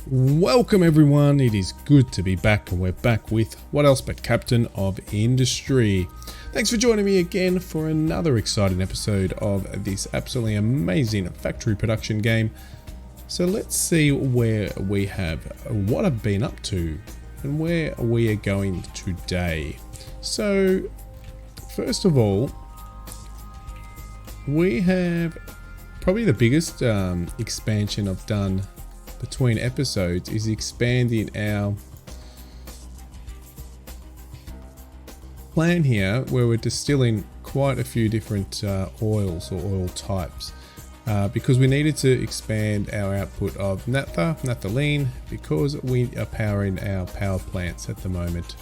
Welcome everyone, it is good to be back, and we're back with what else but Captain of Industry. Thanks for joining me again for another exciting episode of this absolutely amazing factory production game. So let's see where we have, what I've been up to and where we are going today. So first of all, we have probably the biggest expansion I've done between episodes is expanding our plan here, where we're distilling quite a few different oils or oil types because we needed to expand our output of naphthalene, because we are powering our power plants at the moment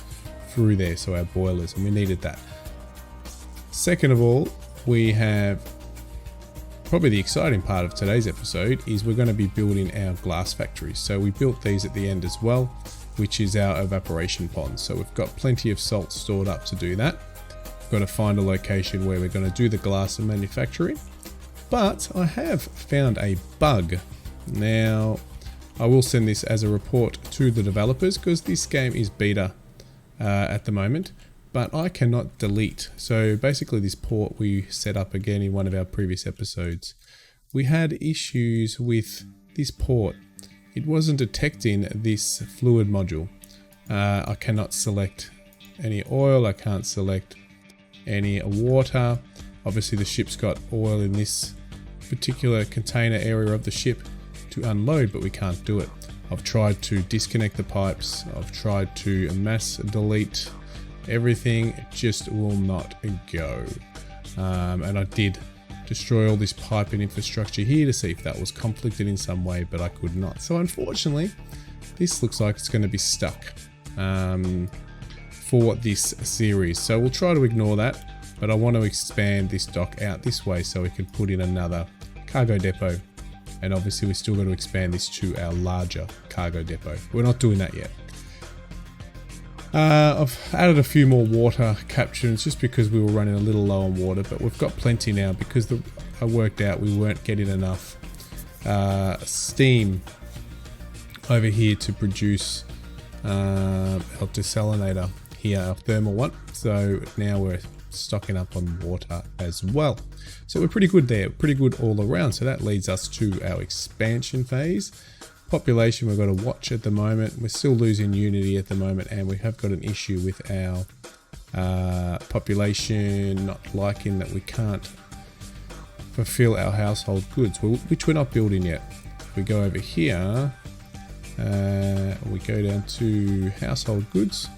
through there, so our boilers, and we needed that. Second of all, we have probably the exciting part of today's episode is we're going to be building our glass factories. So we built these at the end as well, which is our evaporation ponds. So we've got plenty of salt stored up to do that. We've got to find a location where we're going to do the glass and manufacturing. But I have found a bug. Now, I will send this as a report to the developers because this game is beta at the moment. But I cannot delete. So basically this port we set up again in one of our previous episodes, we had issues with this port. It wasn't detecting this fluid module. I cannot select any oil, I can't select any water. Obviously the ship's got oil in this particular container area of the ship to unload, but we can't do it. I've tried to disconnect the pipes, I've tried to mass delete everything, just will not go. And I did destroy all this pipe and infrastructure here to see if that was conflicted in some way, but I could not. So unfortunately, this looks like it's going to be stuck for this series. So we'll try to ignore that, but I want to expand this dock out this way so we can put in another cargo depot. And obviously we're still going to expand this to our larger cargo depot. We're not doing that yet. I've added a few more water captions just because we were running a little low on water, but we've got plenty now because I worked out we weren't getting enough steam over here to produce our desalinator here, our thermal one. So now we're stocking up on water as well. So we're pretty good there, pretty good all around. So that leads us to our expansion phase. Population we've got to watch at the moment. We're still losing unity at the moment, and we have got an issue with our population not liking that we can't fulfill our household goods, which we're not building yet. If we go over here, we go down to household goods,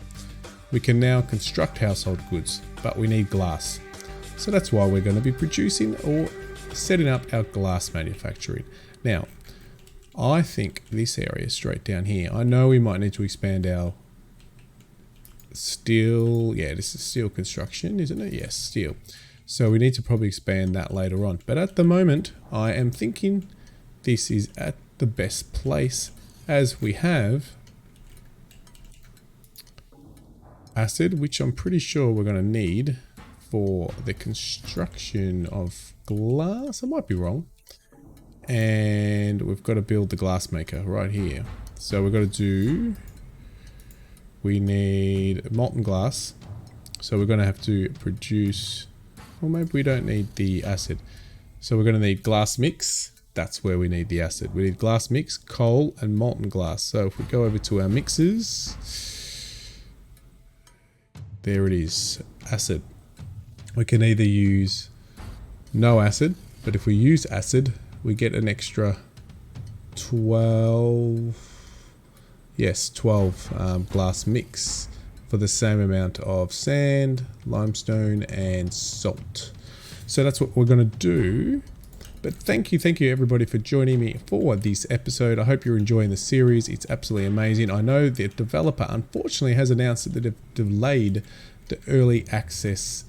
we can now construct household goods, but we need glass. So that's why we're going to be producing or setting up our glass manufacturing. Now, I think this area straight down here, I know we might need to expand our steel. Yeah, this is steel construction, isn't it? Yes, steel. So we need to probably expand that later on. But at the moment, I am thinking this is at the best place, as we have acid, which I'm pretty sure we're going to need for the construction of glass. I might be wrong. And we've got to build the glass maker right here. So we've got to do, we need molten glass. So we're going to have to produce, or maybe we don't need the acid. So we're going to need glass mix. That's where we need the acid. We need glass mix, coal, and molten glass. So if we go over to our mixes, there it is, acid. We can either use no acid, but if we use acid, we get an extra 12 glass mix for the same amount of sand, limestone, and salt. So that's what we're going to do. But thank you everybody for joining me for this episode. I hope you're enjoying the series. It's absolutely amazing. I know the developer unfortunately has announced that they've delayed the early access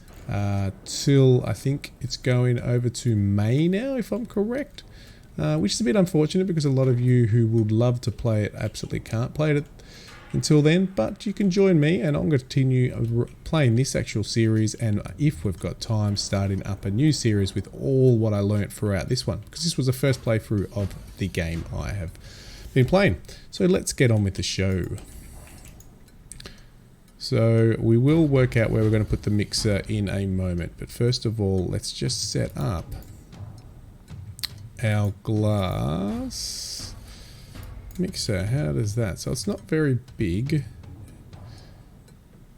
till I think it's going over to May now, if I'm correct, which is a bit unfortunate because a lot of you who would love to play it absolutely can't play it until then, but you can join me and I'm going to continue playing this actual series, and if we've got time, starting up a new series with all what I learnt throughout this one, because this was the first playthrough of the game I have been playing. So let's get on with the show. So we will work out where we're going to put the mixer in a moment, but first of all, let's just set up our glass mixer. How does that? So it's not very big.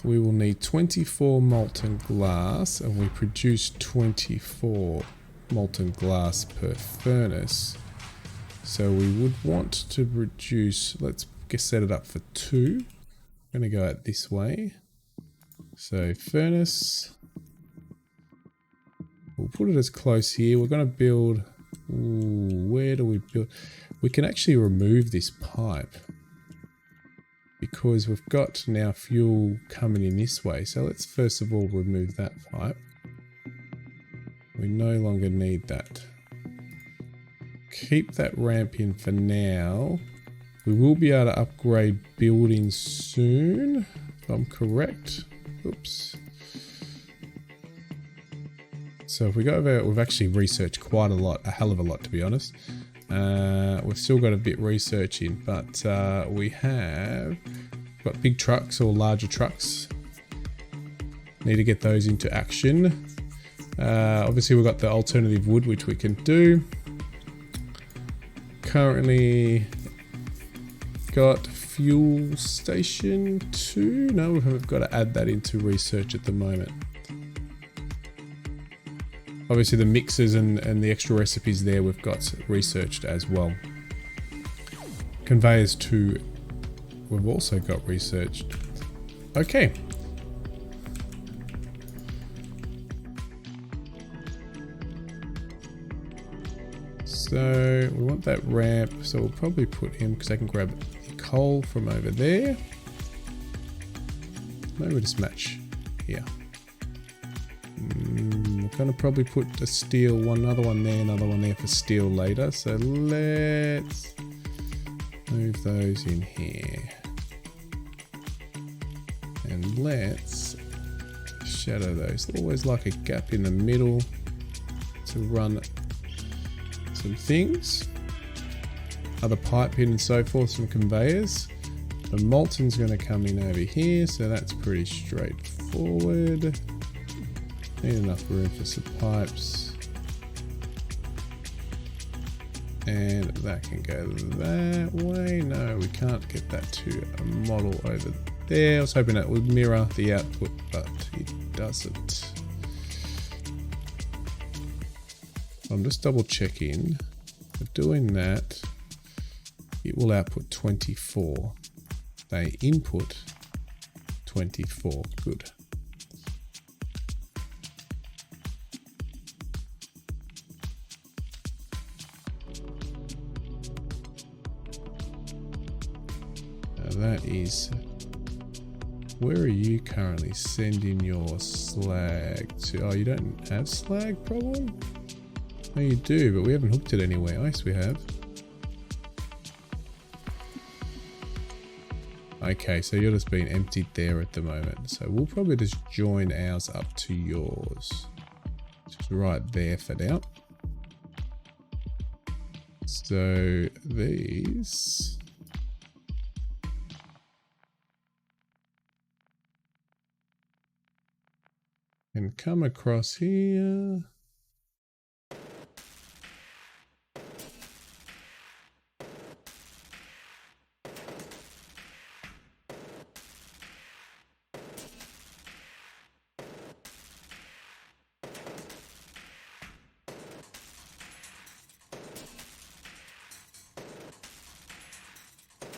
We will need 24 molten glass, and we produce 24 molten glass per furnace. So we would want to produce, let's set it up for 2. I'm going to go out this way. So furnace, we'll put it as close here. We're going to build, where do we build? We can actually remove this pipe because we've got now fuel coming in this way. So let's first of all remove that pipe. We no longer need that. Keep that ramp in for now. We will be able to upgrade buildings soon, if I'm correct. Oops. So if we go over, we've actually researched quite a lot, a hell of a lot to be honest. We've still got a bit researching, but we have got big trucks or larger trucks. Need to get those into action. Obviously we've got the alternative wood, which we can do. Currently got fuel station 2. No, we've got to add that into research at the moment. Obviously the mixers and the extra recipes there we've got researched as well. Conveyors 2 we've also got researched. Okay. So we want that ramp, so we'll probably put him because I can grab the coal from over there. Maybe we'll just match here. We're going to probably put a steel one, another one there for steel later. So let's move those in here. And let's shadow those. Always like a gap in the middle to run some things, other pipe in and so forth, some conveyors. The molten's going to come in over here, so that's pretty straightforward. Need enough room for some pipes, and that can go that way. No, we can't get that to a model over there. I was hoping that would mirror the output, but it doesn't. I'm just double checking. For doing that, it will output 24. They input 24. Good. Now that is, where are you currently sending your slag to? Oh, you don't have slag problem? No, you do, but we haven't hooked it anywhere. Yes, we have. Okay, so you're just being emptied there at the moment. So we'll probably just join ours up to yours. Just right there for now. So these... can come across here.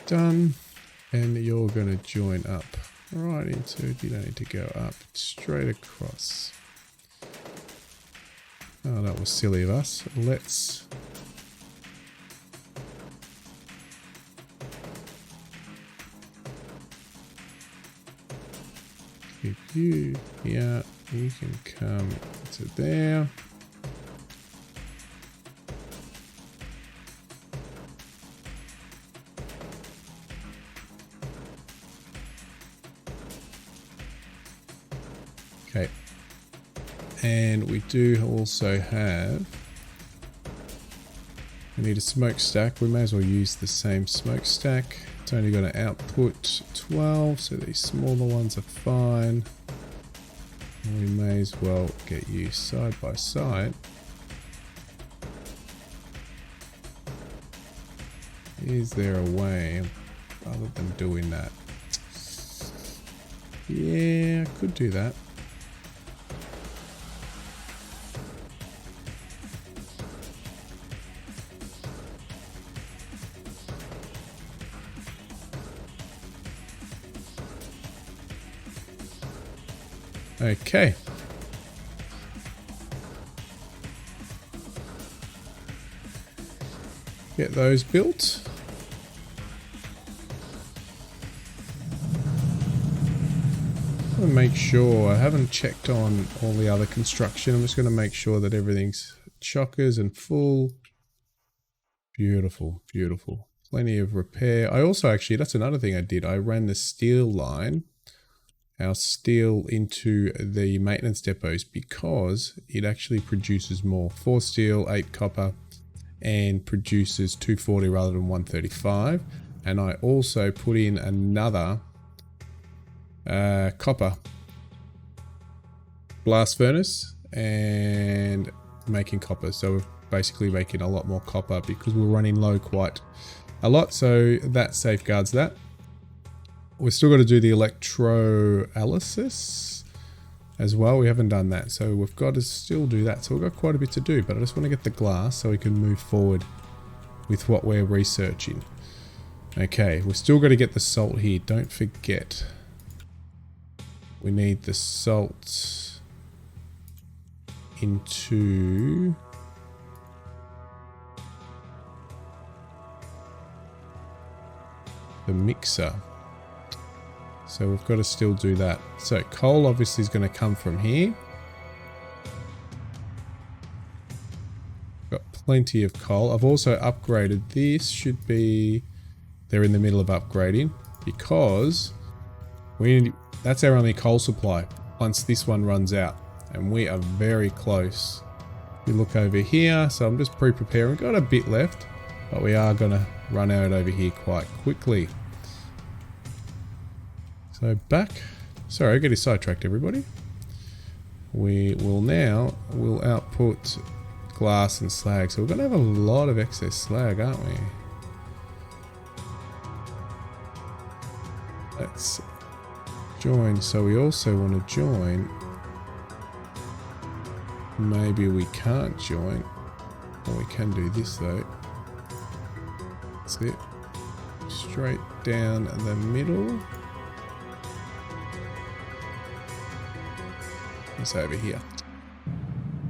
Done, and you're going to join up right into it. You don't need to go up, straight across. Oh, that was silly of us. Let's keep you here. You can come to there. Okay, and we do also have We need a smokestack. We may as well use the same smokestack. It's only got an output 12, so these smaller ones are fine. And we may as well get you side by side. Is there a way other than doing that? Yeah, I could do that. Okay. Get those built. I'm gonna make sure, I haven't checked on all the other construction. I'm just going to make sure that everything's chockers and full. Beautiful, beautiful. Plenty of repair. I also actually, that's another thing I did. I ran the steel line, our steel, into the maintenance depots because it actually produces more. 4 steel, 8 copper, and produces 240 rather than 135. And I also put in another copper blast furnace and making copper. So we're basically making a lot more copper because we're running low quite a lot. So that safeguards that. We've still got to do the electrolysis as well. We haven't done that. So we've got to still do that. So we've got quite a bit to do, but I just want to get the glass so we can move forward with what we're researching. Okay, we've still got to get the salt here. Don't forget. We need the salt into the mixer. So we've got to still do that. So coal obviously is going to come from here. Got plenty of coal. I've also upgraded. This should be, they're in the middle of upgrading because that's our only coal supply once this one runs out, and we are very close. We look over here, so I'm just pre-preparing. We've got a bit left, but we are going to run out over here quite quickly. So back, sorry, I get sidetracked, everybody. We'll output glass and slag, so we're going to have a lot of excess slag, aren't we? Let's join. So we also want to join. Maybe we can't join, or we can do this though. That's it. Straight down the middle. It's over here.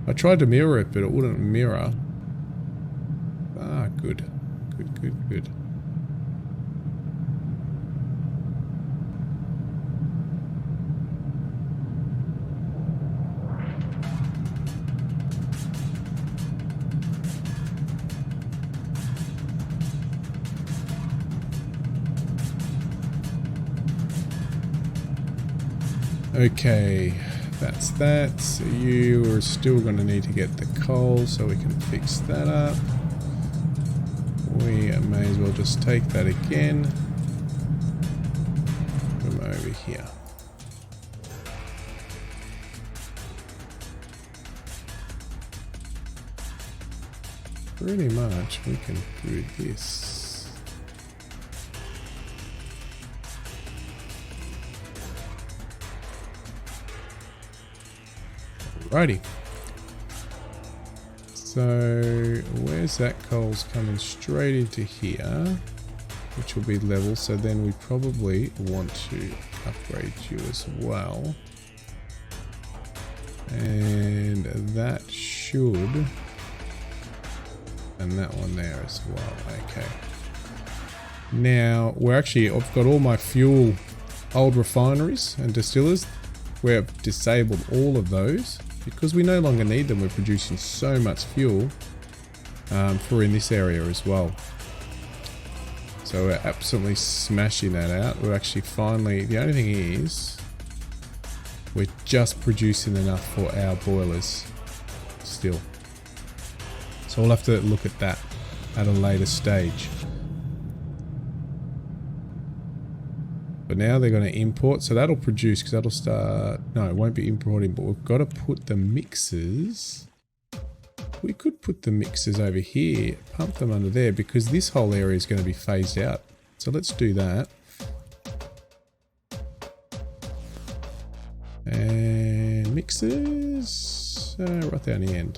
I tried to mirror it, but it wouldn't mirror. Ah, good. Good, good, good. Okay, that's that. So you are still going to need to get the coal so we can fix that up. We may as well just take that again. Come over here. Pretty much we can do this. Righty. So where's that? Coal's coming straight into here, which will be level. So then we probably want to upgrade you as well. And that should, and that one there as well. Okay. Now I've got all my fuel, old refineries and distillers. We've disabled all of those because we no longer need them. We're producing so much fuel for in this area as well. So we're absolutely smashing that out. We're actually finally, the only thing is we're just producing enough for our boilers still. So we'll have to look at that. at a later stage. But now they're going to import, so that'll produce, because that'll start, no, it won't be importing, but we've got to put the mixers, we could put the mixers over here, pump them under there, because this whole area is going to be phased out. So let's do that. And mixers, right down the end.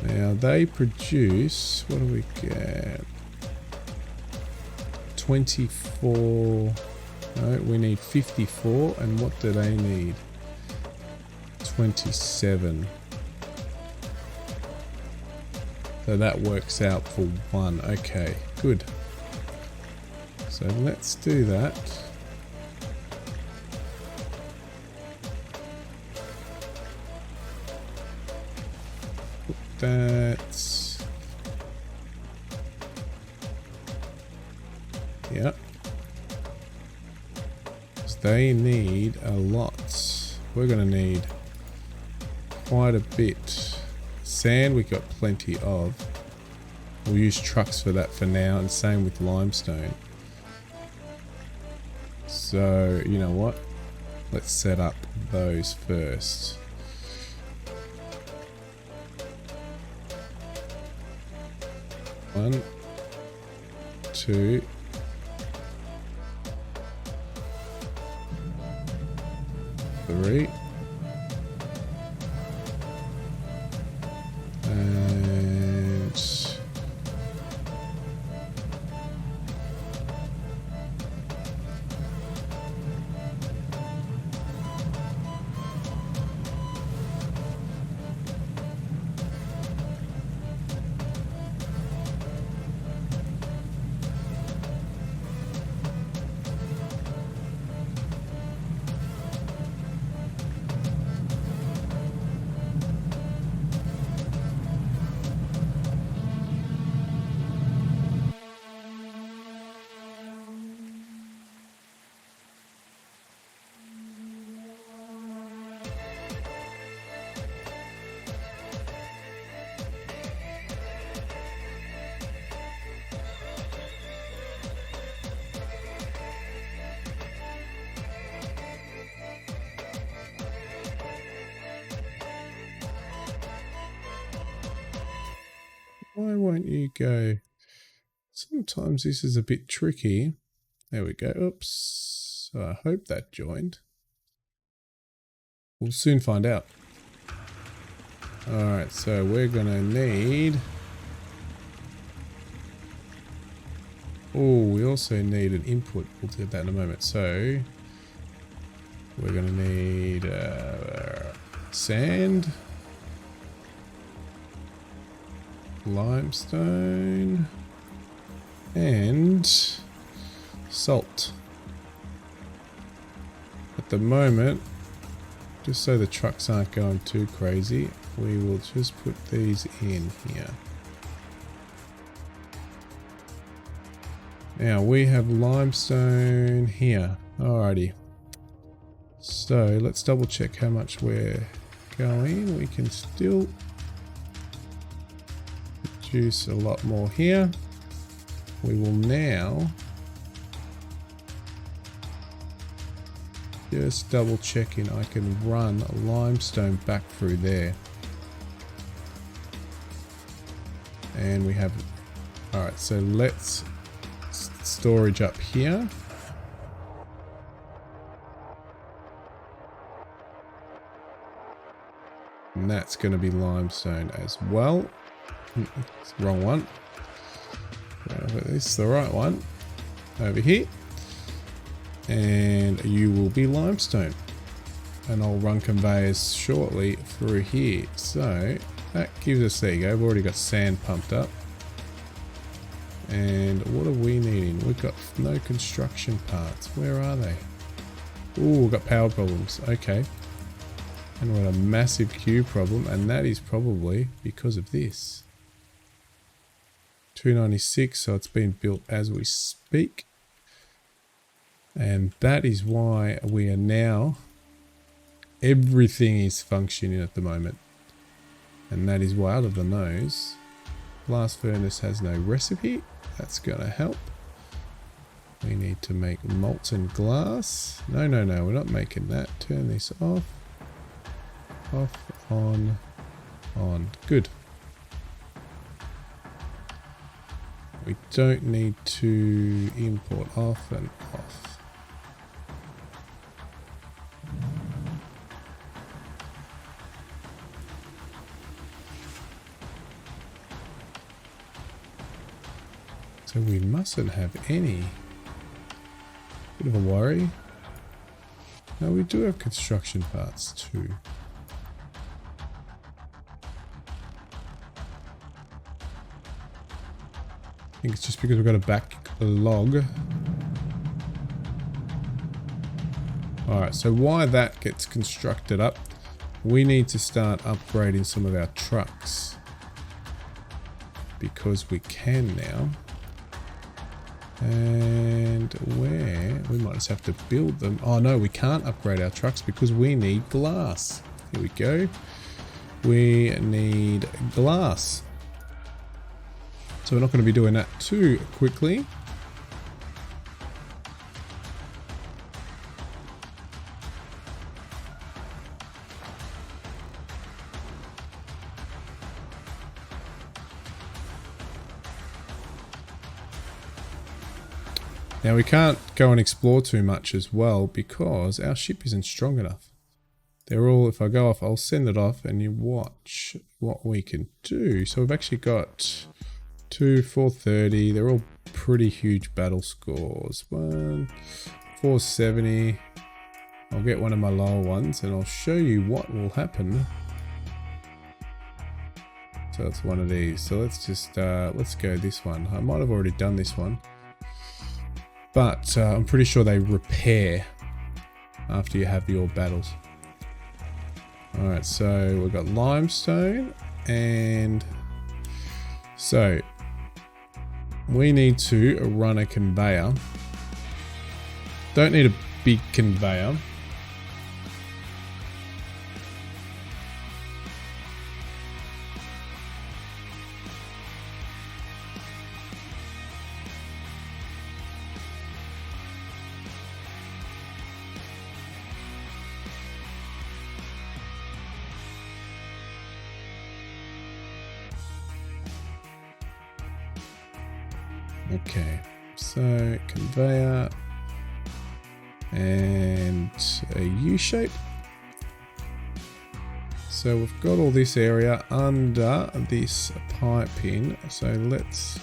Now they produce, what do we get? 24, no, we need 54, and what do they need? 27. So that works out for 1, okay, good. So let's do that. Put that. Yeah. So they need a lot. We're going to need quite a bit. Sand we got plenty of. We'll use trucks for that for now, and same with limestone. So, you know what? Let's set up those first. One, two, three, and why won't you go? Sometimes this is a bit tricky. There we go. Oops. So I hope that joined. We'll soon find out. Alright, so we're going to need... Oh, we also need an input. We'll do that in a moment. So we're going to need sand. Limestone and salt. At the moment, just so the trucks aren't going too crazy, we will just put these in here. Now we have limestone here. Alrighty. So let's double check how much we're going. We can still produce a lot more here. We will now just double checking I can run limestone back through there. And we have, alright, so let's storage up here. And that's going to be limestone as well. It's the wrong one. This is the right one. Over here. And you will be limestone. And I'll run conveyors shortly through here. So that gives us, there you go, we've already got sand pumped up. And what are we needing? We've got no construction parts. Where are they? Oh, we've got power problems. Okay. And we've got a massive queue problem, and that is probably because of this. 296, so it's being built as we speak. And that is why we are now, everything is functioning at the moment. And that is why, out of the nose, blast furnace has no recipe. That's going to help. We need to make molten glass. No, no, no, we're not making that. Turn this off. Off, on, on. Good. We don't need to import off and off. So we mustn't have any. Bit of a worry. No, we do have construction parts too. I think it's just because we've got a backlog. Alright, so while that gets constructed up, we need to start upgrading some of our trucks. Because we can now. And where? We might just have to build them. Oh no, we can't upgrade our trucks because we need glass. Here we go. We need glass. So we're not going to be doing that too quickly. Now we can't go and explore too much as well because our ship isn't strong enough. They're all, if I go off, I'll send it off and you watch what we can do. So we've actually got 2, 430. They're all pretty huge battle scores. 1, 470. I'll get one of my lower ones and I'll show you what will happen. So it's one of these. So let's just, let's go this one. I might have already done this one. But I'm pretty sure they repair after you have your battles. Alright, so we've got limestone and so we need to run a conveyor. Don't need a big conveyor. Okay, so conveyor and a U-shape. So we've got all this area under this pipe in. So let's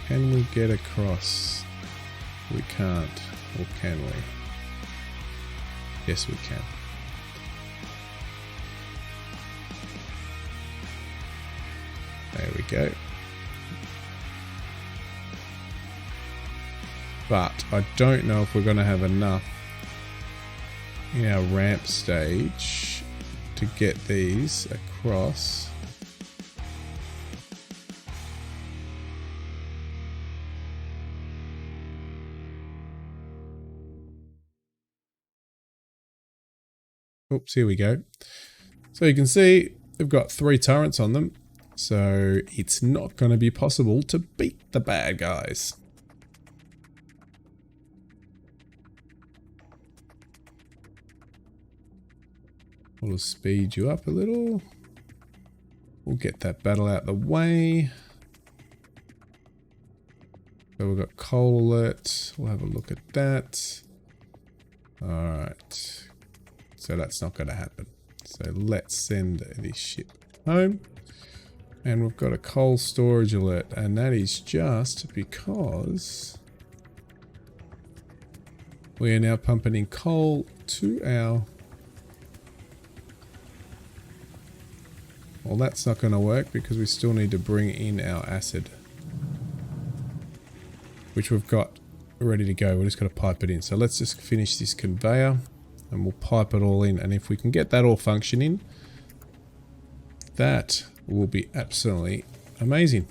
can we get across? We can't, or can we? Yes, we can. There we go. But I don't know if we're going to have enough in our ramp stage to get these across. Oops, here we go. So you can see they've got 3 turrets on them. So it's not going to be possible to beat the bad guys. We'll speed you up a little. We'll get that battle out the way. So we've got coal alert. We'll have a look at that. Alright. So that's not going to happen. So let's send this ship home. And we've got a coal storage alert, and that is just because we are now pumping in coal to our... Well, that's not going to work because we still need to bring in our acid, which we've got ready to go. We're just going to pipe it in. So let's just finish this conveyor and we'll pipe it all in. And if we can get that all functioning, that will be absolutely amazing.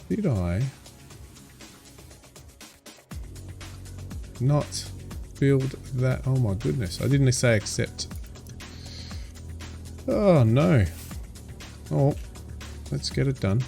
Did I not build that? Oh my goodness. I didn't say accept. Oh no. Oh, let's get it done.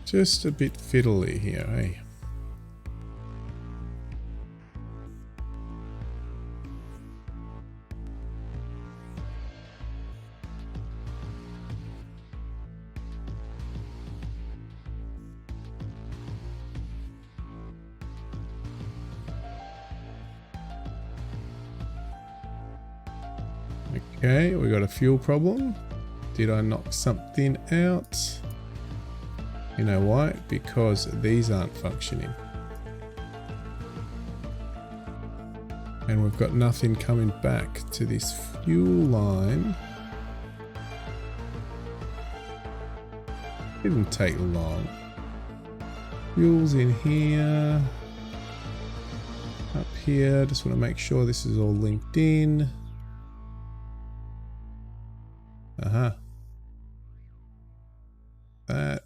Just a bit fiddly here, eh? Okay, we got a fuel problem. Did I knock something out? You know why? Because these aren't functioning. And we've got nothing coming back to this fuel line. Didn't take long. Fuel's in here. Up here, just want to make sure this is all linked in. Uh-huh. That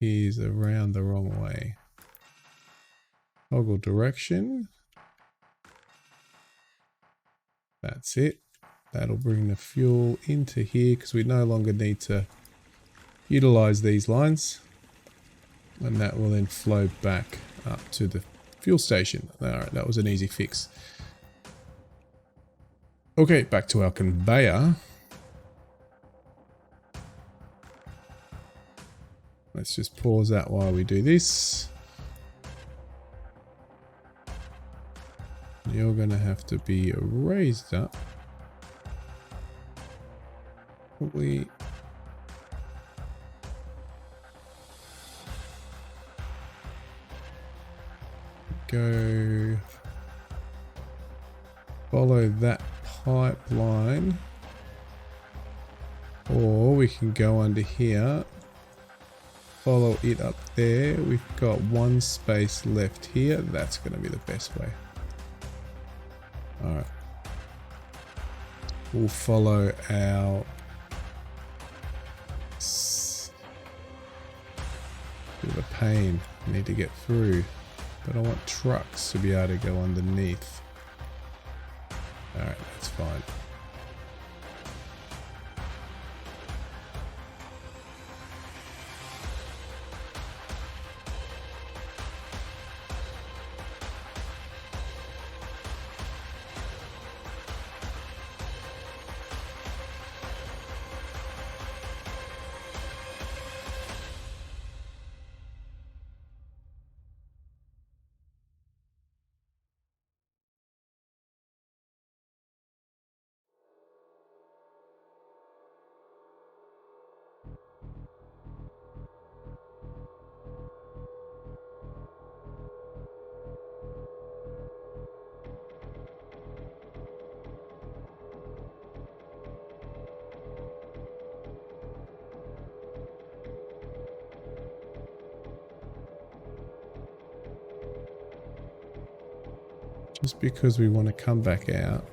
is around the wrong way. Toggle direction. That's it. That'll bring the fuel into here because we no longer need to utilize these lines. And that will then flow back up to the fuel station. Alright, that was an easy fix. Okay, back to our conveyor. Let's just pause that while we do this. You're going to have to be raised up. Probably. Go follow that pipeline. Or we can go under here. Follow it up there. We've got one space left here. That's going to be the best way. Alright. We'll follow our... Bit of a pain. I need to get through. But I want trucks to be able to go underneath. Alright, that's fine. just because we want to come back out.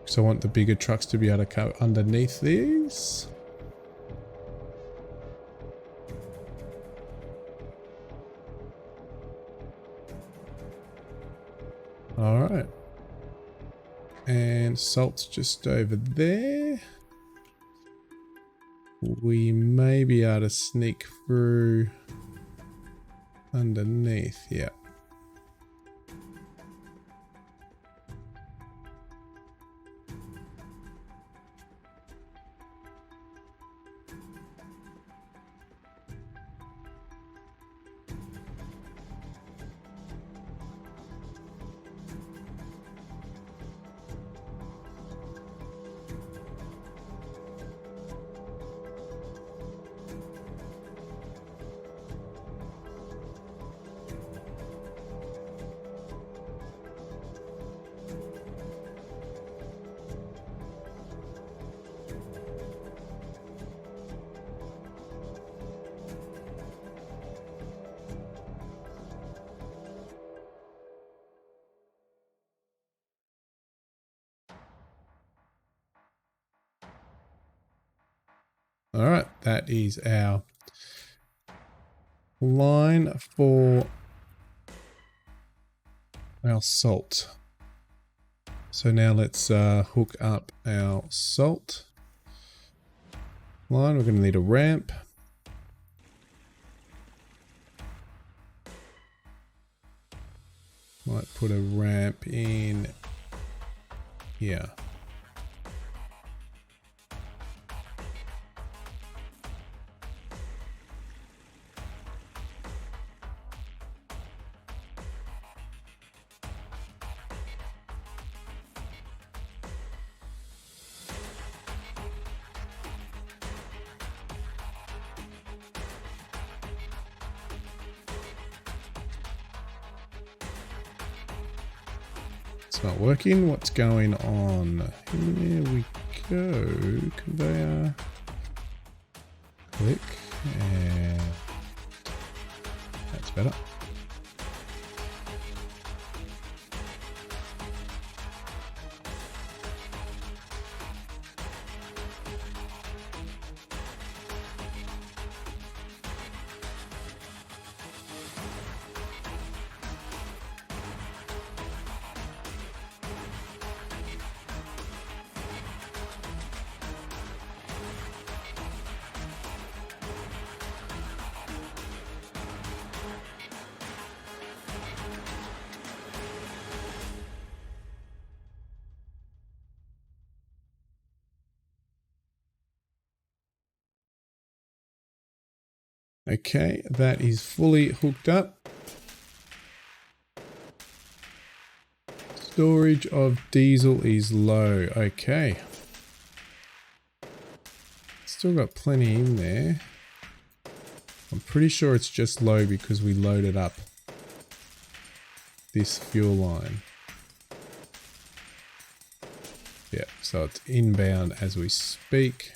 So I want the bigger trucks to be able to go underneath these. Alright. And salt's just over there. We may be able to sneak through underneath, yeah. All right, that is our line for our salt. So now let's hook up our salt line. We're going to need a ramp. Might put a ramp in here. It's not working. What's going on? Here we go. Conveyor. Click. And that's better. Okay, that is fully hooked up. Storage of diesel is low. Okay. Still got plenty in there. I'm pretty sure it's just low because we loaded up this fuel line. Yeah, so it's inbound as we speak.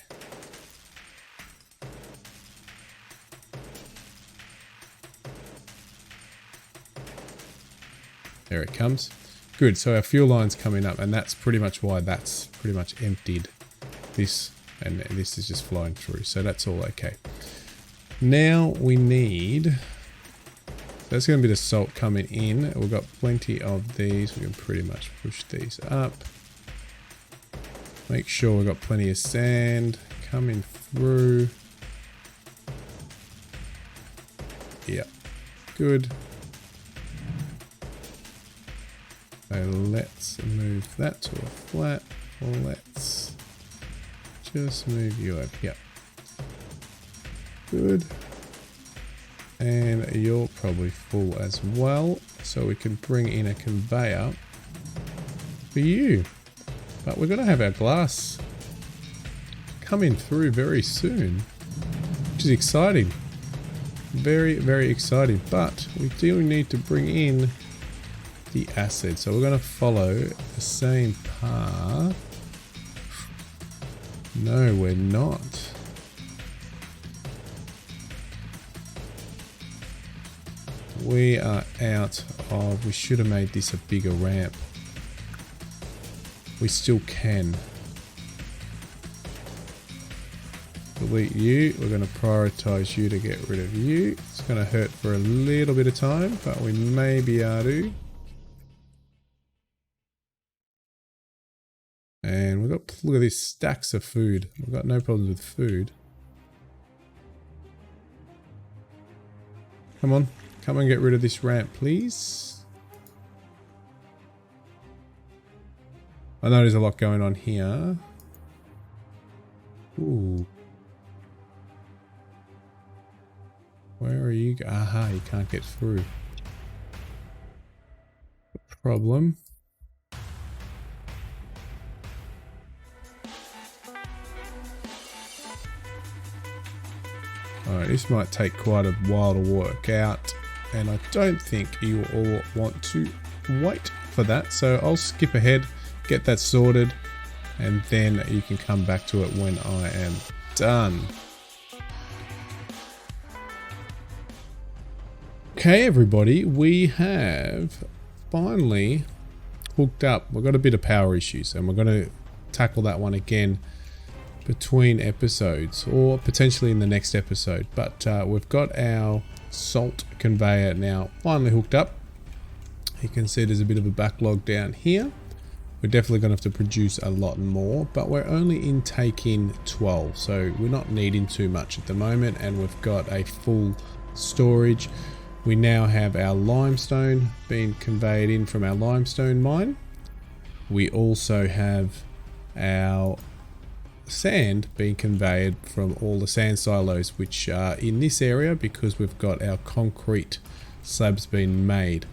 There it comes. Good, so our fuel line's coming up, and that's pretty much why that's pretty much emptied this, and this is just flowing through, so that's all okay. Now we need, that's going to be the salt coming in. We've got plenty of these. We can pretty much push these up. Make sure we've got plenty of sand coming through. Yeah, good. So let's move that to a flat. Let's just move you over here. Good. And you're probably full as well. So we can bring in a conveyor for you. But we're going to have our glass coming through very soon, which is exciting. Very, very exciting. But we do need to bring in the acid, so we're going to follow the same path. No, we're not. we are out of, we should have made this a bigger ramp. We still can. Delete you. We're going to prioritize you to get rid of you. It's going to hurt for a little bit of time, but we may be able to. And we've got, look at these stacks of food. We've got no problems with food. Come on, come and get rid of this ramp, please. I know there's a lot going on here. Ooh. Where are you? Aha, you can't get through. Problem. Alright, this might take quite a while to work out, and I don't think you all want to wait for that, so I'll skip ahead, get that sorted, and then you can come back to it when I am done. Okay everybody, we have finally hooked up. We've got a bit of power issues, and we're going to tackle that one again between episodes, or potentially in the next episode. But we've got our salt conveyor now finally hooked up. You can see there's a bit of a backlog down here. We're definitely going to have to produce a lot more, but we're only intaking 12, so we're not needing too much at the moment, and we've got a full storage. We now have our limestone being conveyed in from our limestone mine. We also have our sand being conveyed from all the sand silos which are in this area, because we've got our concrete slabs being made.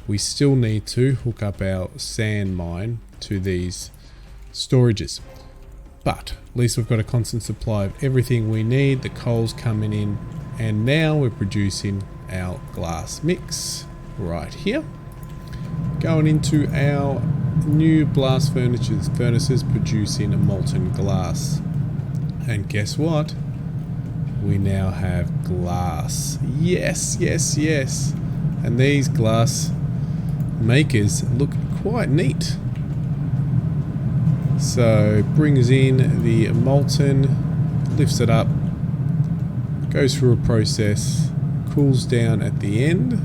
We still need to hook up our sand mine to these storages, but at least we've got a constant supply of everything we need. The coal's coming in, and now we're producing our glass mix right here, going into our new blast furnaces producing a molten glass. And guess what? We now have glass. Yes, yes, yes. And these glass makers look quite neat. So brings in the molten, lifts it up, goes through a process, cools down at the end.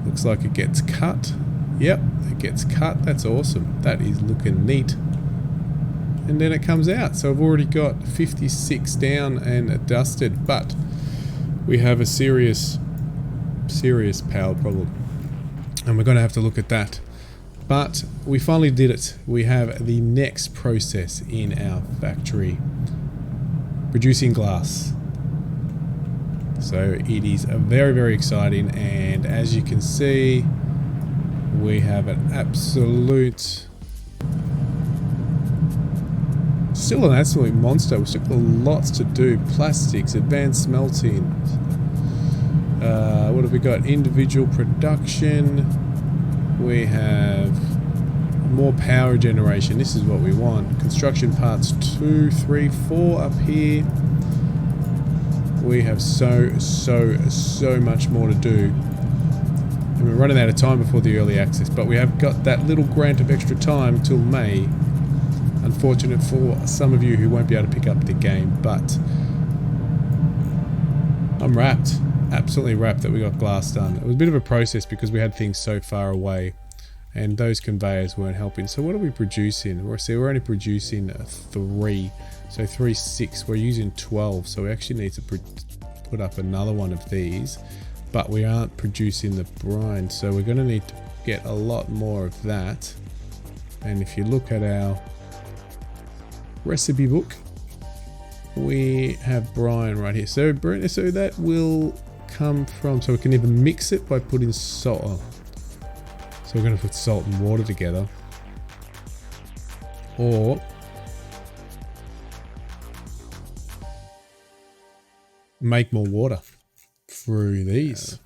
Looks like it gets cut. Yep, it gets cut. That's awesome. That is looking neat. And then it comes out. So I've already got 56 down and dusted, but we have a serious power problem, and we're going to have to look at that. But we finally did it. We have the next process in our factory, producing glass. So it is very, very exciting, and as you can see, we have an absolute, still an absolute monster. We've still got lots to do. Plastics, advanced smelting. What have we got? Individual production. We have more power generation. This is what we want. Construction parts 2, 3, 4 up here. We have so much more to do. And we're running out of time before the early access, but we have got that little grant of extra time till May. Unfortunate for some of you who won't be able to pick up the game, but I'm wrapped. Absolutely wrapped that we got glass done. It was a bit of a process because we had things so far away and those conveyors weren't helping. So what are we producing? We're only producing 3. So 3, 6. We're using 12. So we actually need to put up another one of these, but we aren't producing the brine. So we're going to need to get a lot more of that. And if you look at our recipe book, we have brine right here. So that will come from, so we can either mix it by putting salt on. So we're going to put salt and water together, or make more water through these.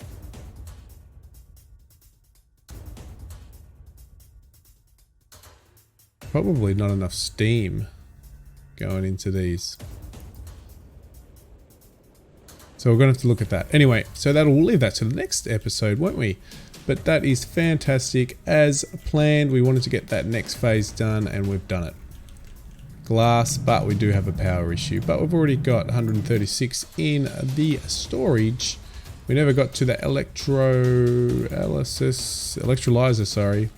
Probably not enough steam going into these. So we're going to have to look at that. Anyway, so we'll leave that to the next episode, won't we? But that is fantastic. As planned, we wanted to get that next phase done, and we've done it. Glass, but we do have a power issue. But we've already got 136 in the storage. We never got to the electrolyzer, sorry.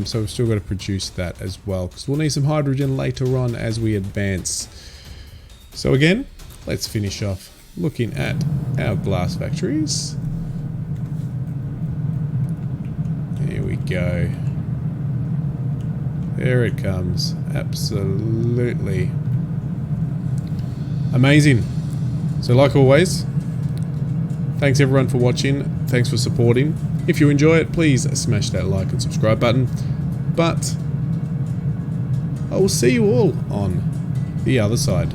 So we've still got to produce that as well, because we'll need some hydrogen later on as we advance. So again, let's finish off looking at our glass factories. Here we go. There it comes. Absolutely amazing. So like always, thanks everyone for watching. Thanks for supporting. If you enjoy it, please smash that like and subscribe button. But I will see you all on the other side.